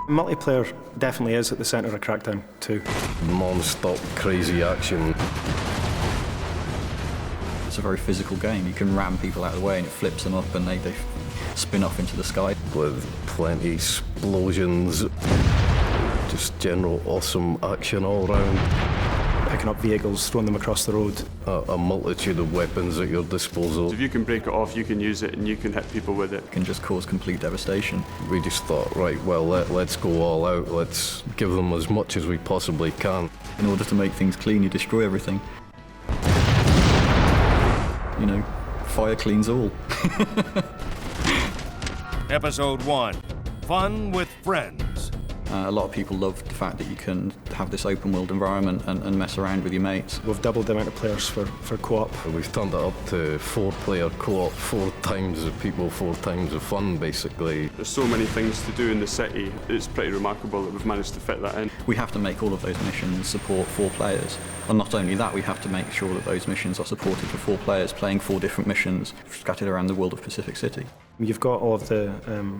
Multiplayer definitely is at the centre of Crackdown 2. Non-stop crazy action. It's a very physical game. You can ram people out of the way and it flips them up and they spin off into the sky. With plenty explosions. Just general awesome action all round. Picking up vehicles, throwing them across the road. A multitude of weapons at your disposal. If you can break it off, you can use it and you can hit people with it. It can just cause complete devastation. We just thought, right, well, let's go all out. Let's give them as much as we possibly can. In order to make things clean, you destroy everything. You know, fire cleans all. Episode 1, Fun with Friends. A lot of people love the fact that you can have this open world environment and mess around with your mates. We've doubled the amount of players for co-op. We've turned it up to 4-player co-op, 4 times the people, 4 times the fun, basically. There's so many things to do in the city, it's pretty remarkable that we've managed to fit that in. We have to make all of those missions support 4 players. And not only that, we have to make sure that those missions are supported for 4 players, playing 4 different missions scattered around the world of Pacific City. You've got all of the,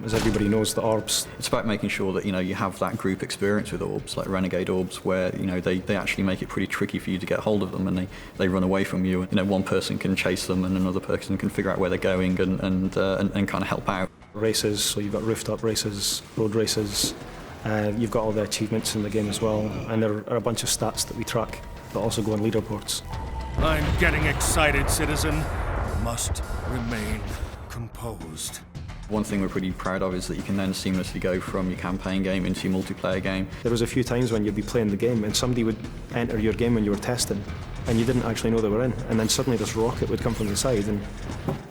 as everybody knows, the orbs. It's about making sure that, you know, you have that group experience with orbs, like Renegade Orbs, where, you know, they actually make it pretty tricky for you to get hold of them and they run away from you. You know, one person can chase them and another person can figure out where they're going and kind of help out. Races, so you've got rooftop races, road races. You've got all the achievements in the game as well, and there are a bunch of stats that we track that also go on leaderboards. I'm getting excited, citizen. Must remain composed. One thing we're pretty proud of is that you can then seamlessly go from your campaign game into your multiplayer game. There was a few times when you'd be playing the game and somebody would enter your game when you were testing and you didn't actually know they were in, and then suddenly this rocket would come from the side and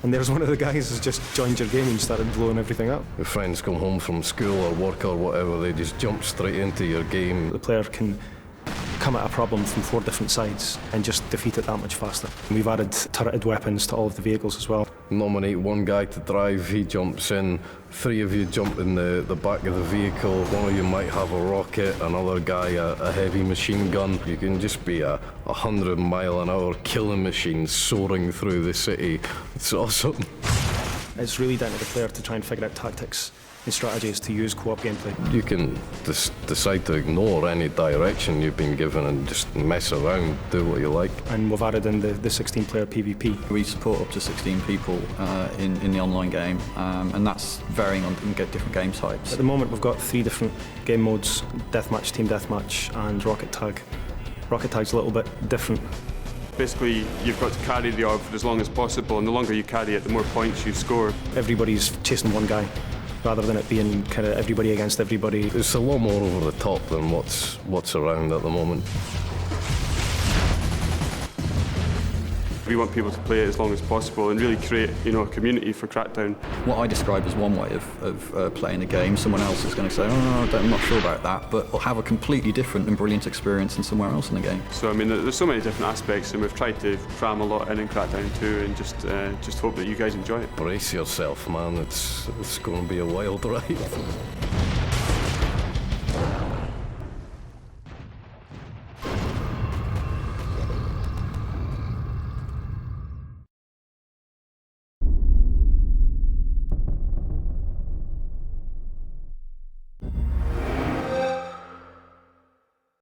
there's one of the guys who's just joined your game and started blowing everything up. If friends come home from school or work or whatever, they just jump straight into your game. The player can come at a problem from 4 different sides and just defeat it that much faster. We've added turreted weapons to all of the vehicles as well. Nominate one guy to drive, he jumps in, 3 of you jump in the back of the vehicle, one of you might have a rocket, another guy a heavy machine gun. You can just be a 100-mile-an-hour killing machine soaring through the city. It's awesome. It's really down to the player to try and figure out tactics and strategies to use co-op gameplay. You can decide to ignore any direction you've been given and just mess around, do what you like. And we've added in the 16-player PvP. We support up to 16 people in the online game, and that's varying on different game types. At the moment we've got 3 different game modes: deathmatch, team deathmatch and rocket tag. Rocket tag's a little bit different. Basically, you've got to carry the orb for as long as possible, and the longer you carry it, the more points you score. Everybody's chasing one guy, rather than it being kind of everybody against everybody. It's a lot more over the top than what's around at the moment. We want people to play it as long as possible and really create, you know, a community for Crackdown. What I describe as one way of playing a game, someone else is going to say, oh, no, I'm not sure about that, but will have a completely different and brilliant experience than somewhere else in the game. So, I mean, there's so many different aspects, and we've tried to cram a lot in Crackdown 2 and just hope that you guys enjoy it. Brace yourself, man, it's going to be a wild ride.